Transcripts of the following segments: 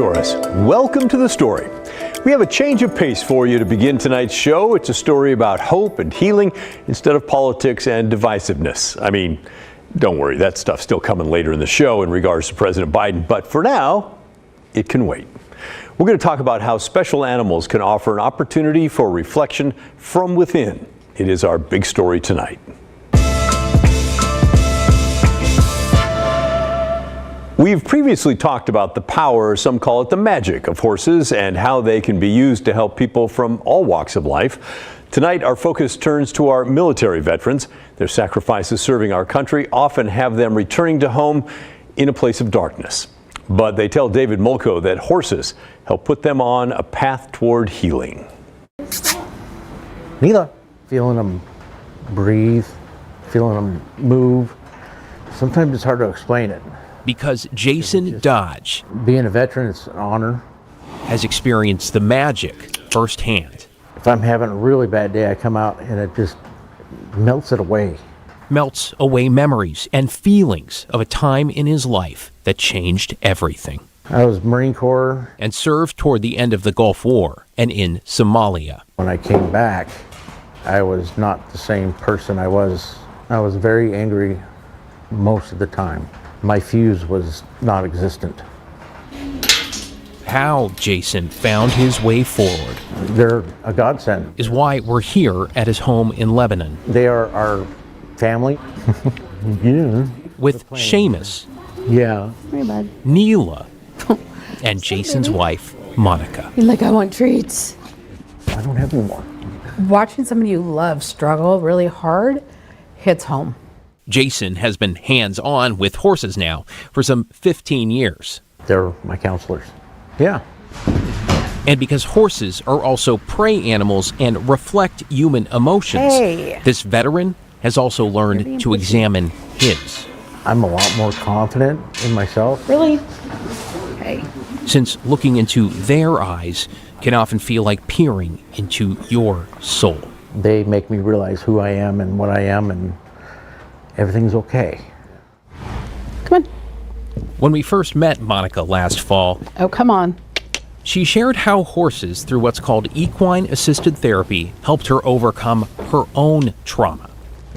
outdoors. Welcome to The Story. We have a change of pace for you to begin tonight's show. It's a story about hope and healing instead of politics and divisiveness. I mean, don't worry, that stuff's still coming later in the show in regards to President Biden, but for now, it can wait. We're going to talk about how special animals can offer an opportunity for reflection from within. It is our big story tonight. We've previously talked about the power, some call it the magic, of horses and how they can be used to help people from all walks of life. Tonight, our focus turns to our military veterans. Their sacrifices serving our country often have them returning to home in a place of darkness. But they tell David Molko that horses help put them on a path toward healing. Mila, feeling them breathe, feeling them move. Sometimes it's hard to explain it. Because Jason Dodge, Being a veteran, it's an honor. has experienced the magic firsthand. If I'm having a really bad day, I come out and it just melts it away. Melts away memories and feelings of a time in his life that changed everything. I was Marine Corps. And served toward the end of the Gulf War and in Somalia. When I came back, I was not the same person I was. I was very angry most of the time. My fuse was non-existent. How Jason found his way forward They're a godsend. is why we're here at his home in Lebanon They are our family. Yeah. with Seamus, Yeah. Hey, bud. Neela, and Jason's wife, Monica. You're like, I want treats. I don't have any more. Watching somebody you love struggle really hard hits home. Jason has been hands-on with horses now for some 15 years. They're my counselors. Yeah. And because horses are also prey animals and reflect human emotions, this veteran has also learned to examine his. I'm a lot more confident in myself. Really? Hey. Since looking into their eyes can often feel like peering into your soul. They make me realize who I am and what I am, and everything's okay. Come on. When we first met Monica last fall, Oh, come on. she shared how horses, through what's called equine assisted therapy, helped her overcome her own trauma.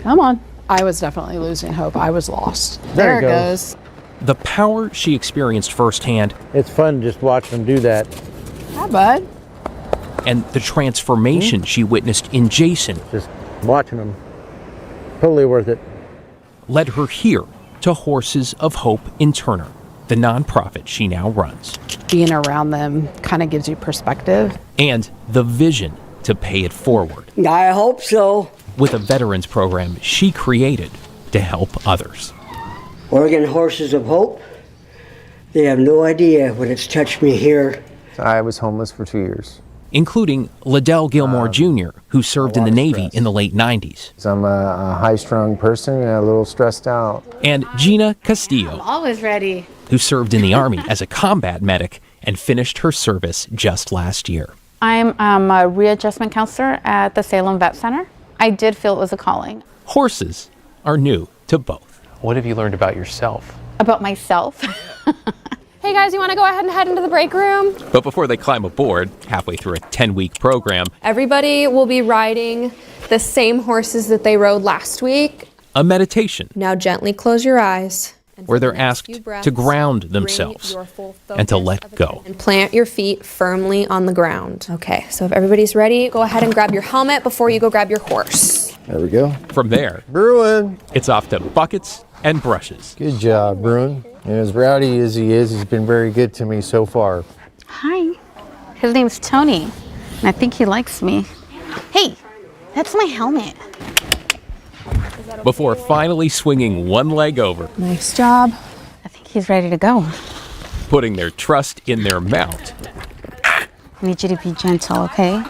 Come on. I was definitely losing hope. I was lost. There it it goes. goes. The power she experienced firsthand It's fun just watching them do that. Hi, bud. and the transformation she witnessed in Jason Just watching them. Totally worth it. led her here to Horses of Hope in Turner, the nonprofit she now runs, Being around them kind of gives you perspective. and the vision to pay it forward I hope so. with a veterans program she created to help others. Oregon Horses of Hope, they have no idea what it's touched me here. I was homeless for 2 years. Including Liddell Gilmore Jr., who served in the Navy in the late 90s, So I'm a high-strung person and a little stressed out. and Gina Castillo, Always ready. who served in the Army as a combat medic and finished her service just last year. I'm a readjustment counselor at the Salem Vet Center. I did feel it was a calling. Horses are new to both. What have you learned about yourself? About myself. Hey guys, you want to go ahead and head into the break room? But before they climb aboard, halfway through a 10-week program, Everybody will be riding the same horses that they rode last week. a meditation Now gently close your eyes. And where for the they're next asked few breaths, to ground bring themselves your full and to focus let of go. attention and plant your feet firmly on the ground. Okay, so if everybody's ready, go ahead and grab your helmet before you go grab your horse. There we go. From there, Bruin. it's off to buckets and brushes. Good job, Bruin. And as rowdy as he is, he's been very good to me so far. Hi. His name's Tony, and I think he likes me. Hey, that's my helmet. Before finally swinging one leg over, Nice job. I think he's ready to go. putting their trust in their mount. I need you to be gentle, okay?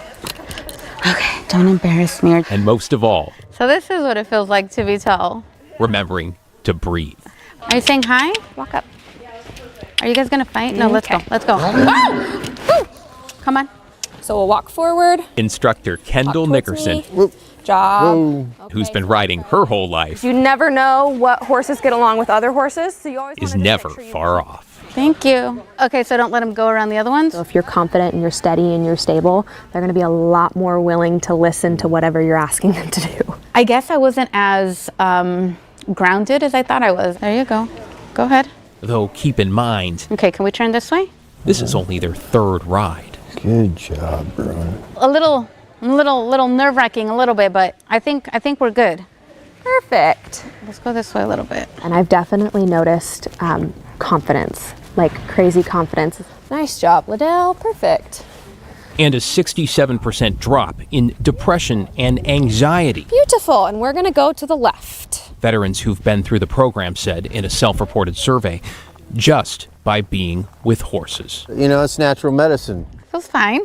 Okay, don't embarrass me. And most of all, So this is what it feels like to be tall. remembering to breathe. Are you saying hi? Walk up. Are you guys gonna fight? No, let's go. Let's go. Ah! Woo! Come on. So we'll walk forward. Instructor Kendall Walk towards Nickerson, me. Job. who's been riding her whole life, You never know what horses get along with other horses, so you always is wanna just never make sure you far off. Thank you. Okay, so don't let them go around the other ones? So if you're confident and you're steady and you're stable, they're going to be a lot more willing to listen to whatever you're asking them to do. I guess I wasn't as grounded as I thought I was. There you go. Go ahead. Though keep in mind, Okay, can we turn this way? this is only their third ride. Good job, bro. A little nerve-wracking a little bit, but I think we're good. Perfect. Let's go this way a little bit. And I've definitely noticed confidence, like crazy confidence. Nice job, Liddell. Perfect. And a 67% drop in depression and anxiety. Beautiful. And we're going to go to the left. Veterans who've been through the program said in a self-reported survey, just by being with horses. You know, it's natural medicine. Feels fine.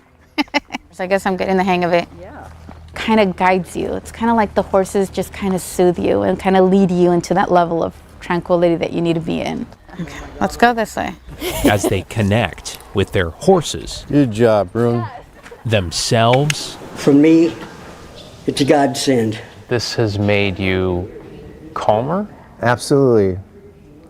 So I guess I'm getting the hang of it. Yeah. Kind of guides you. It's kind of like the horses just kind of soothe you and kind of lead you into that level of tranquility that you need to be in. Okay, let's go this way. As they connect with their horses, Good job, Brune. themselves, For me, it's a godsend. This has made you calmer? Absolutely.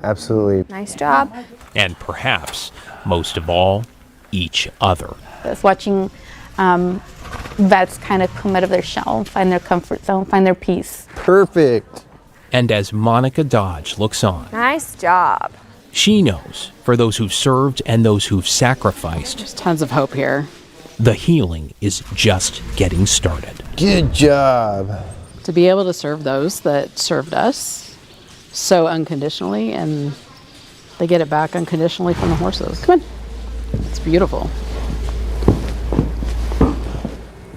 Absolutely. Nice job. and perhaps, most of all, each other. It's watching vets kind of come out of their shell, find their comfort zone, find their peace. Perfect. And as Monica Dodge looks on, Nice job. she knows for those who've served and those who've sacrificed, There's tons of hope here. the healing is just getting started. Good job. To be able to serve those that served us so unconditionally, and they get it back unconditionally from the horses. Come on. It's beautiful.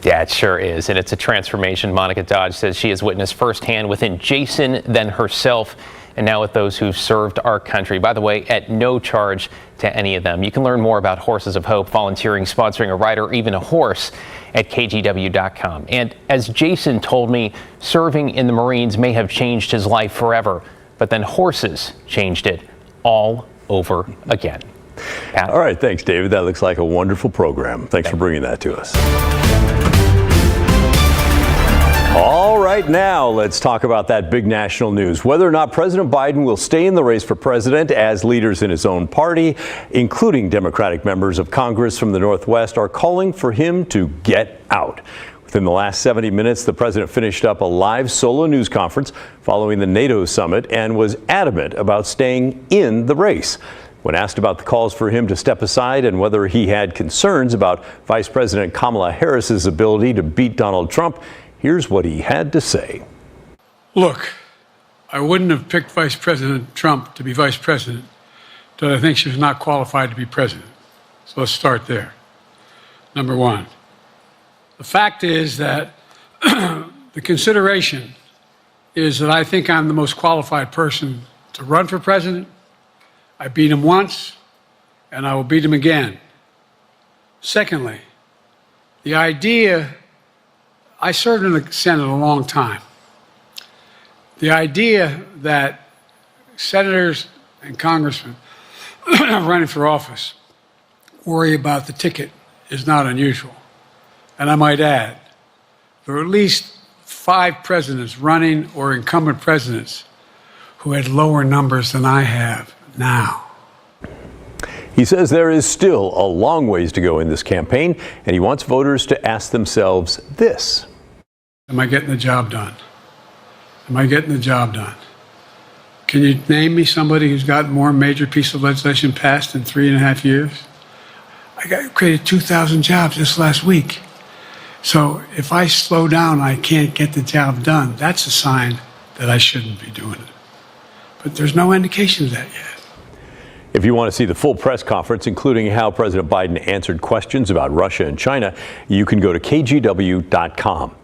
Yeah, it sure is. And it's a transformation Monica Dodge says she has witnessed firsthand within Jason, then herself, and now with those who've served our country. By the way, at no charge to any of them. You can learn more about Horses of Hope, volunteering, sponsoring a rider, or even a horse at kgw.com. And as Jason told me, serving in the Marines may have changed his life forever, but then horses changed it all over again. Pat? All right, thanks, David. That looks like a wonderful program. Thanks for bringing that to us. All right, now let's talk about that big national news. Whether or not President Biden will stay in the race for president, as leaders in his own party, including Democratic members of Congress from the Northwest, are calling for him to get out. Within the last 70 minutes, the president finished up a live solo news conference following the NATO summit and was adamant about staying in the race. When asked about the calls for him to step aside and whether he had concerns about Vice President Kamala Harris's ability to beat Donald Trump, here's what he had to say. Look, I wouldn't have picked Vice President Trump to be vice president, but I think she was not qualified to be president. So let's start there. Number one, the fact is that the consideration is that I think I'm the most qualified person to run for president. I beat him once, and I will beat him again. Secondly, the idea, I served in the Senate a long time. The idea that senators and congressmen running for office worry about the ticket is not unusual. And I might add, there are at least 5 presidents running or incumbent presidents who had lower numbers than I have now. He says there is still a long ways to go in this campaign, and he wants voters to ask themselves this. Am I getting the job done? Am I getting the job done? Can you name me somebody who's got more major piece of legislation passed in 3.5 years? I created 2,000 jobs just last week. So if I slow down, I can't get the job done. That's a sign that I shouldn't be doing it. But there's no indication of that yet. If you want to see the full press conference, including how President Biden answered questions about Russia and China, you can go to kgw.com.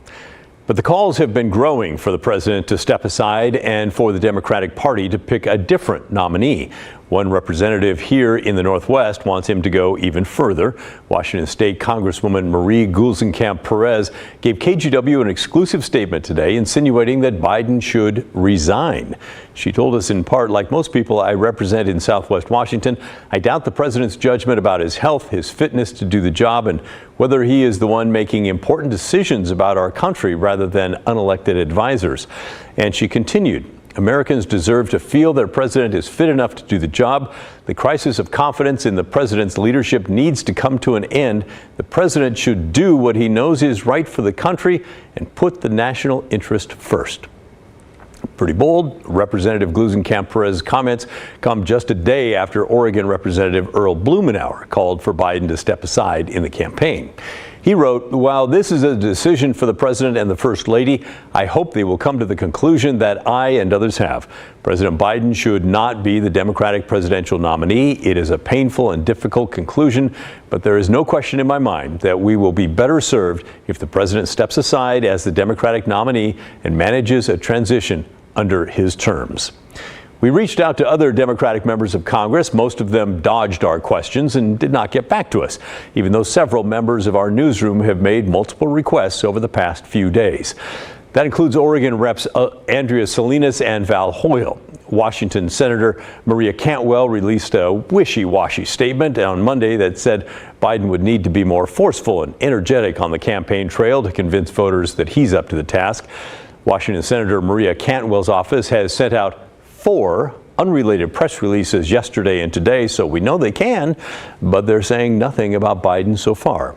But the calls have been growing for the president to step aside and for the Democratic Party to pick a different nominee. One representative here in the Northwest wants him to go even further. Washington State Congresswoman Marie Gulsenkamp-Perez gave KGW an exclusive statement today insinuating that Biden should resign. She told us in part, like most people I represent in Southwest Washington, I doubt the president's judgment about his health, his fitness to do the job, and whether he is the one making important decisions about our country rather than unelected advisors. And she continued, Americans deserve to feel their president is fit enough to do the job. The crisis of confidence in the president's leadership needs to come to an end. The president should do what he knows is right for the country and put the national interest first. Pretty bold. Representative Gluesenkamp-Perez's comments come just a day after Oregon Representative Earl Blumenauer called for Biden to step aside in the campaign. He wrote, "While this is a decision for the president and the first lady, I hope they will come to the conclusion that I and others have. President Biden should not be the Democratic presidential nominee. It is a painful and difficult conclusion, but there is no question in my mind that we will be better served if the president steps aside as the Democratic nominee and manages a transition under his terms." We reached out to other Democratic members of Congress. Most of them dodged our questions and did not get back to us, even though several members of our newsroom have made multiple requests over the past few days. That includes Oregon Reps Andrea Salinas and Val Hoyle. Washington Senator Maria Cantwell released a wishy-washy statement on Monday that said Biden would need to be more forceful and energetic on the campaign trail to convince voters that he's up to the task. Washington Senator Maria Cantwell's office has sent out 4 unrelated press releases yesterday and today, so we know they can, but they're saying nothing about Biden so far.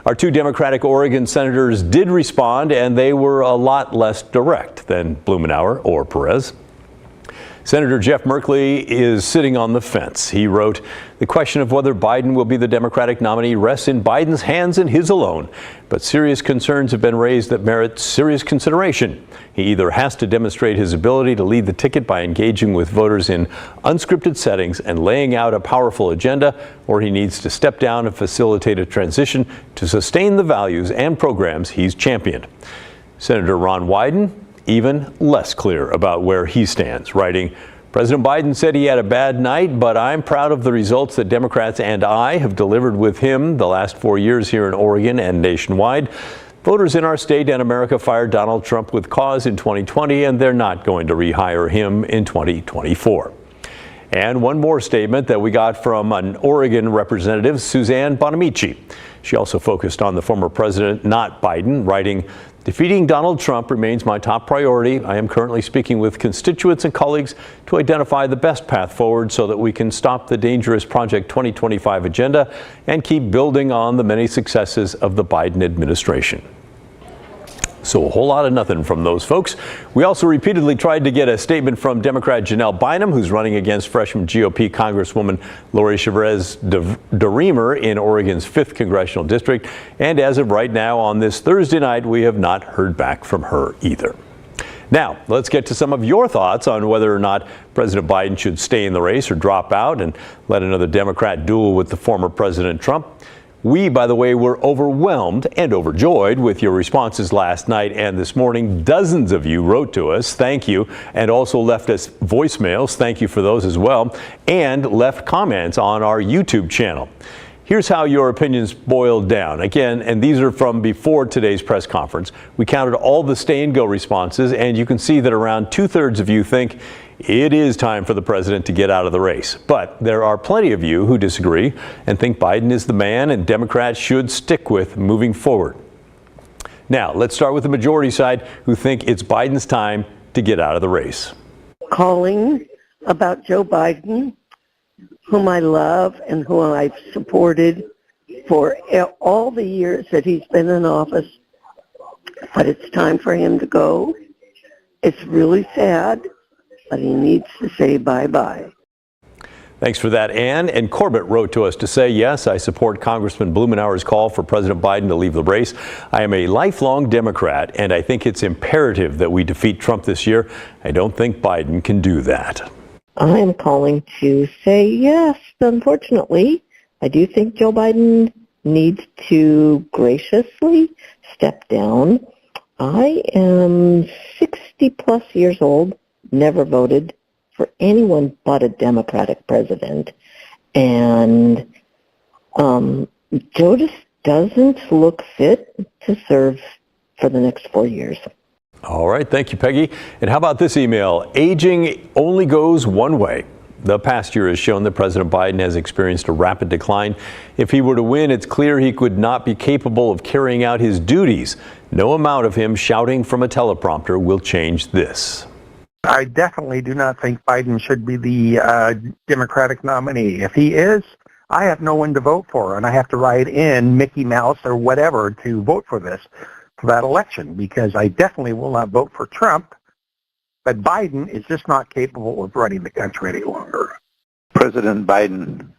Our 2 Democratic Oregon senators did respond, and they were a lot less direct than Blumenauer or Perez. Senator Jeff Merkley is sitting on the fence. He wrote, "The question of whether Biden will be the Democratic nominee rests in Biden's hands and his alone, but serious concerns have been raised that merit serious consideration. He either has to demonstrate his ability to lead the ticket by engaging with voters in unscripted settings and laying out a powerful agenda, or he needs to step down and facilitate a transition to sustain the values and programs he's championed." Senator Ron Wyden, even less clear about where he stands, writing, "President Biden said he had a bad night, but I'm proud of the results that Democrats and I have delivered with him the last 4 years here in Oregon and nationwide. Voters in our state and America fired Donald Trump with cause in 2020, and they're not going to rehire him in 2024. And one more statement that we got from an Oregon representative, Suzanne Bonamici. She also focused on the former president, not Biden, writing, "Defeating Donald Trump remains my top priority. I am currently speaking with constituents and colleagues to identify the best path forward so that we can stop the dangerous Project 2025 agenda and keep building on the many successes of the Biden administration." So a whole lot of nothing from those folks. We also repeatedly tried to get a statement from Democrat Janelle Bynum, who's running against freshman GOP Congresswoman Lori Chavez DeRemer in Oregon's 5th congressional district. And as of right now, on this Thursday night, we have not heard back from her either. Now, let's get to some of your thoughts on whether or not President Biden should stay in the race or drop out and let another Democrat duel with the former President Trump. We, by the way, were overwhelmed and overjoyed with your responses last night and this morning. Dozens of you wrote to us, thank you, and also left us voicemails, thank you for those as well, and left comments on our YouTube channel. Here's how your opinions boiled down. Again, and these are from before today's press conference. We counted all the stay and go responses, and you can see that around 2/3 of you think it is time for the president to get out of the race. But there are plenty of you who disagree and think Biden is the man and Democrats should stick with moving forward. Now, let's start with the majority side, who think it's Biden's time to get out of the race. Calling about Joe Biden, whom I love and whom I've supported for all the years that he's been in office, but it's time for him to go. It's really sad, but he needs to say bye-bye. Thanks for that, Ann. And Corbett wrote to us to say, yes, I support Congressman Blumenauer's call for President Biden to leave the race. I am a lifelong Democrat, and I think it's imperative that we defeat Trump this year. I don't think Biden can do that. I am calling to say yes, unfortunately. I do think Joe Biden needs to graciously step down. I am 60-plus years old, never voted for anyone but a Democratic president. And Joe just doesn't look fit to serve for the next 4 years. All right. Thank you, Peggy. And how about this email? Aging only goes one way. The past year has shown that President Biden has experienced a rapid decline. If he were to win, it's clear he could not be capable of carrying out his duties. No amount of him shouting from a teleprompter will change this. I definitely do not think Biden should be the Democratic nominee. If he is, I have no one to vote for, and I have to write in Mickey Mouse or whatever to vote for that election, because I definitely will not vote for Trump. But Biden is just not capable of running the country any longer. President Biden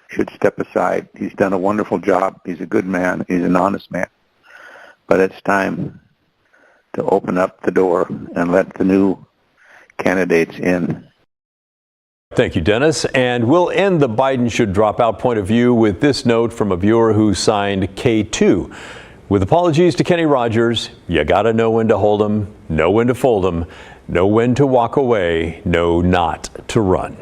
should step aside. He's done a wonderful job. He's a good man. He's an honest man. But it's time to open up the door and let the new candidates in. Thank you, Dennis. And we'll end the Biden should drop out point of view with this note from a viewer who signed K2. With apologies to Kenny Rogers, you gotta know when to hold 'em, know when to fold 'em, know when to walk away, know not to run.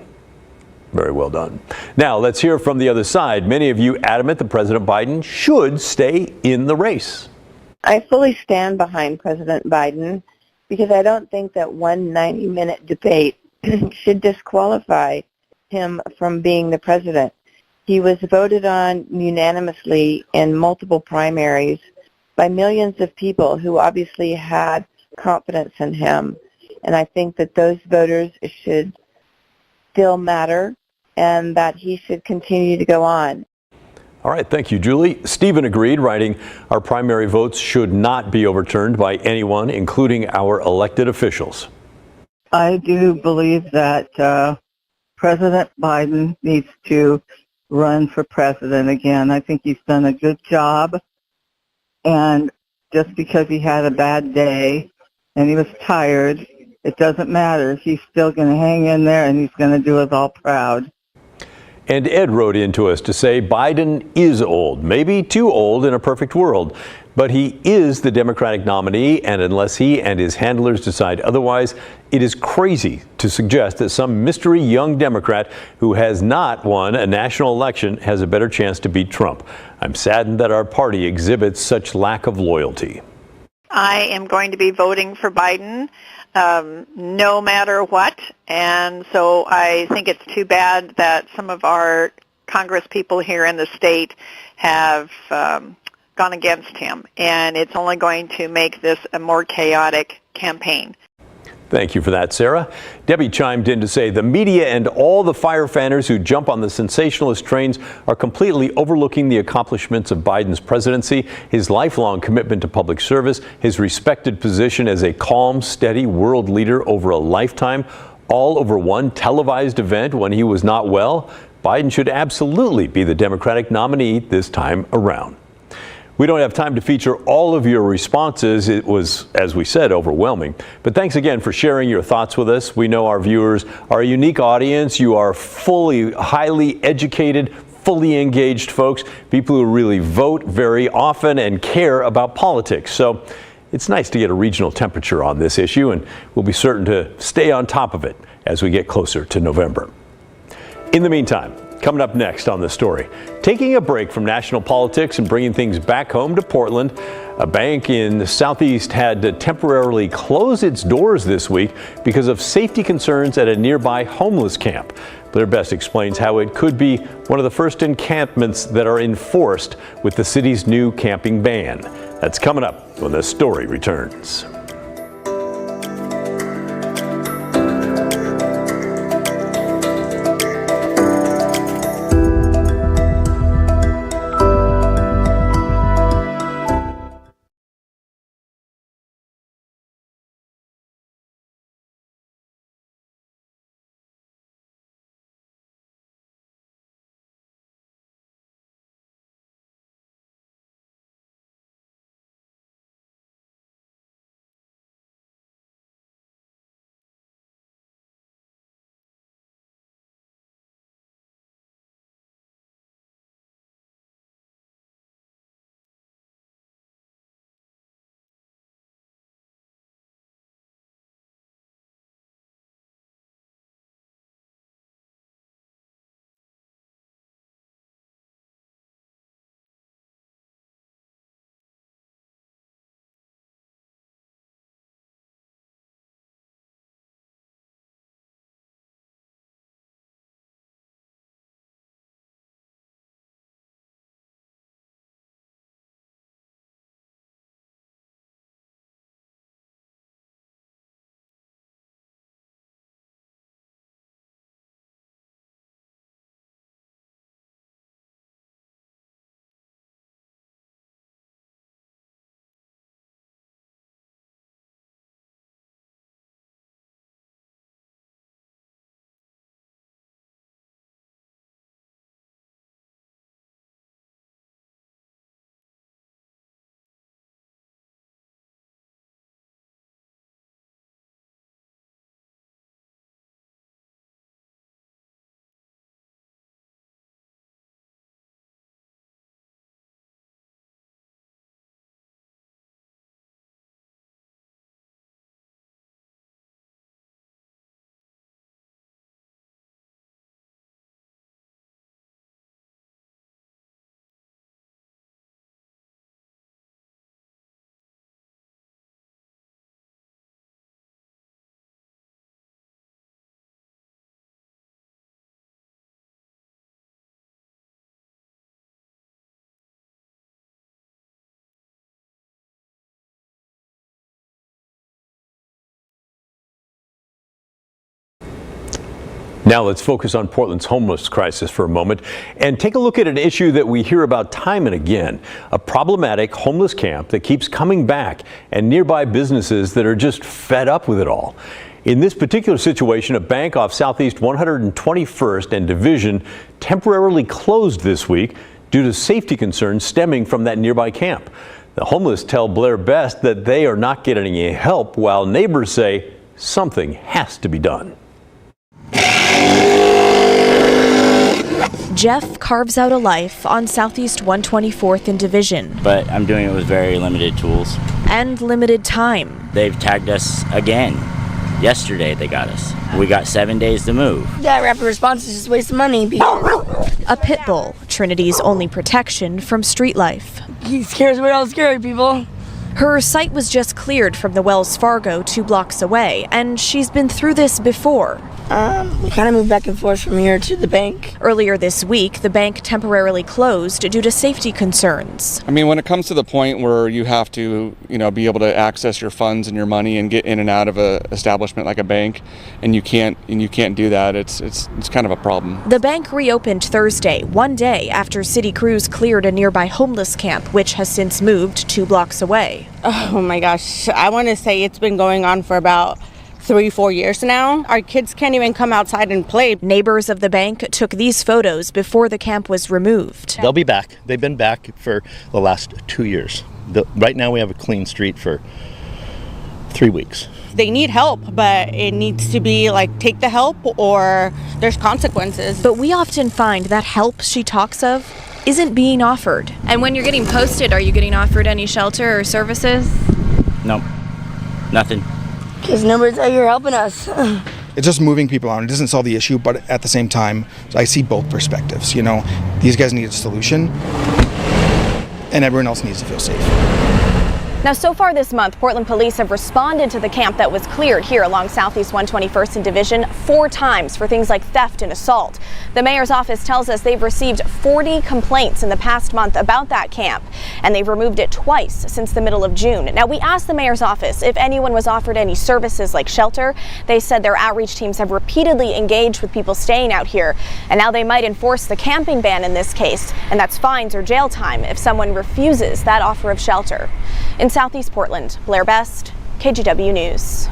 Very well done. Now let's hear from the other side. Many of you adamant that President Biden should stay in the race. I fully stand behind President Biden because I don't think that one 90-minute debate should disqualify him from being the president. He was voted on unanimously in multiple primaries by millions of people who obviously had confidence in him. And I think that those voters should still matter and that he should continue to go on. All right, thank you, Julie. Stephen agreed, writing, our primary votes should not be overturned by anyone, including our elected officials. I do believe that President Biden needs to run for president again. I think he's done a good job. And just because he had a bad day and he was tired, it doesn't matter. He's still going to hang in there and he's going to do us all proud. And Ed wrote in to us to say Biden is old, maybe too old in a perfect world, but he is the Democratic nominee, and unless he and his handlers decide otherwise, it is crazy to suggest that some mystery young Democrat who has not won a national election has a better chance to beat Trump. I'm saddened that our party exhibits such lack of loyalty. I am going to be voting for Biden no matter what, and so I think it's too bad that some of our Congress people here in the state have gone against him, and it's only going to make this a more chaotic campaign. Thank you for that, Sarah. Debbie chimed in to say the media and all the fire fanners who jump on the sensationalist trains are completely overlooking the accomplishments of Biden's presidency, his lifelong commitment to public service, his respected position as a calm, steady world leader over a lifetime, all over one televised event when he was not well. Biden should absolutely be the Democratic nominee this time around. We don't have time to feature all of your responses. It was, as we said, overwhelming. But thanks again for sharing your thoughts with us. We know our viewers are a unique audience. You are highly educated, fully engaged folks, people who really vote very often and care about politics. So it's nice to get a regional temperature on this issue, and we'll be certain to stay on top of it as we get closer to November. In the meantime, coming up next on The Story, taking a break from national politics and bringing things back home to Portland. A bank in the Southeast had to temporarily close its doors this week because of safety concerns at a nearby homeless camp. Blair Best explains how it could be one of the first encampments that are enforced with the city's new camping ban. That's coming up when The Story returns. Now let's focus on Portland's homeless crisis for a moment and take a look at an issue that we hear about time and again, a problematic homeless camp that keeps coming back and nearby businesses that are just fed up with it all. In this particular situation, a bank off Southeast 121st and Division temporarily closed this week due to safety concerns stemming from that nearby camp. The homeless tell Blair Best that they are not getting any help, while neighbors say something has to be done. Jeff carves out a life on Southeast 124th and Division. But I'm doing it with very limited tools. And limited time. They've tagged us again. Yesterday they got us. We got 7 days to move. That rapid response is just wasting money because... A pit bull, Trinity's only protection from street life. He scares away all the scary people. Her site was just cleared from the Wells Fargo 2 blocks away, and she's been through this before. We kind of moved back and forth from here to the bank. Earlier this week, the bank temporarily closed due to safety concerns. I mean, when it comes to the point where you have to, be able to access your funds and your money and get in and out of a establishment like a bank, and you can't do that, it's kind of a problem. The bank reopened Thursday, one day after city crews cleared a nearby homeless camp, which has since moved 2 blocks away. Oh my gosh, I want to say it's been going on for about 3-4 years now. Our kids can't even come outside and play. Neighbors of the bank took these photos before the camp was removed. They'll be back. They've been back for the last 2 years. Right now we have a clean street for 3 weeks. They need help, but it needs to be like take the help or there's consequences. But we often find that help she talks of isn't being offered. And when you're getting posted, are you getting offered any shelter or services? No, nothing. Because nobody's out here helping us. It's just moving people on. It doesn't solve the issue, but at the same time, I see both perspectives. These guys need a solution, and everyone else needs to feel safe. Now, so far this month, Portland police have responded to the camp that was cleared here along Southeast 121st and Division 4 times for things like theft and assault. The mayor's office tells us they've received 40 complaints in the past month about that camp, and they've removed it twice since the middle of June. Now, we asked the mayor's office if anyone was offered any services like shelter. They said their outreach teams have repeatedly engaged with people staying out here, and now they might enforce the camping ban in this case, and that's fines or jail time if someone refuses that offer of shelter. In Southeast Portland, Blair Best, KGW News.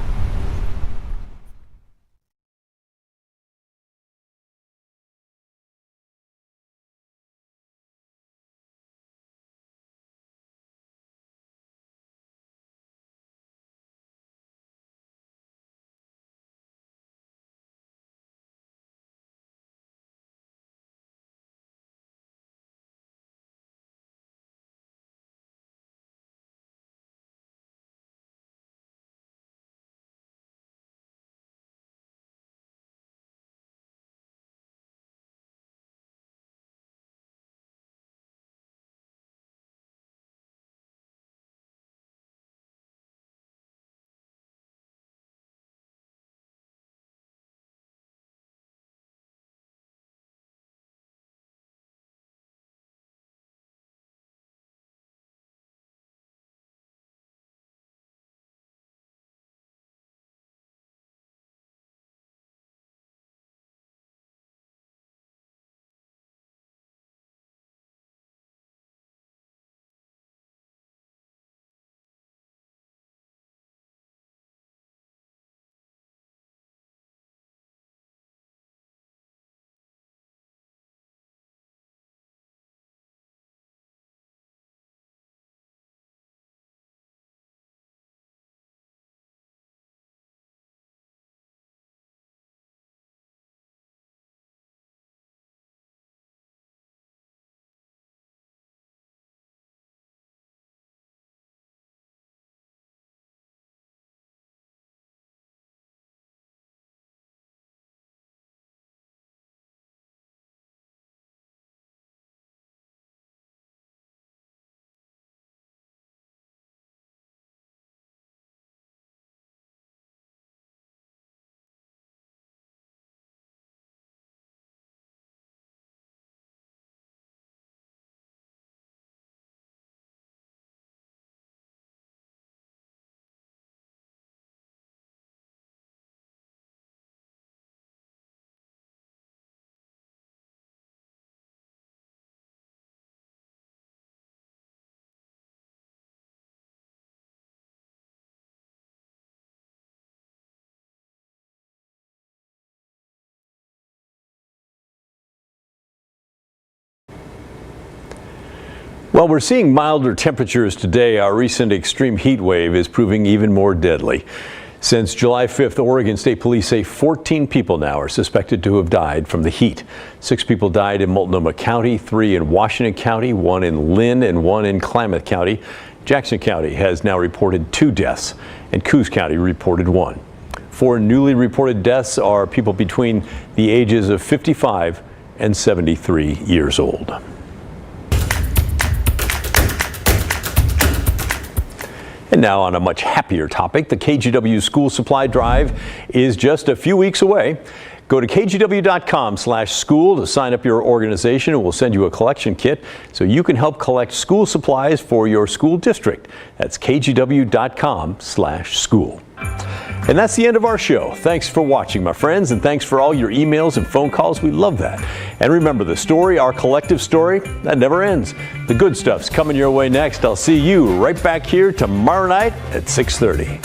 While we're seeing milder temperatures today, our recent extreme heat wave is proving even more deadly. Since July 5th, Oregon State Police say 14 people now are suspected to have died from the heat. 6 people died in Multnomah County, 3 in Washington County, 1 in Lynn, and 1 in Klamath County. Jackson County has now reported 2 deaths, and Coos County reported 1. 4 newly reported deaths are people between the ages of 55 and 73 years old. And now on a much happier topic, the KGW School Supply Drive is just a few weeks away. Go to kgw.com/school to sign up your organization, and we'll send you a collection kit so you can help collect school supplies for your school district. That's kgw.com/school. And that's the end of our show. Thanks for watching, my friends, and thanks for all your emails and phone calls. We love that. And remember, the story, our collective story, that never ends. The good stuff's coming your way next. I'll see you right back here tomorrow night at 6:30.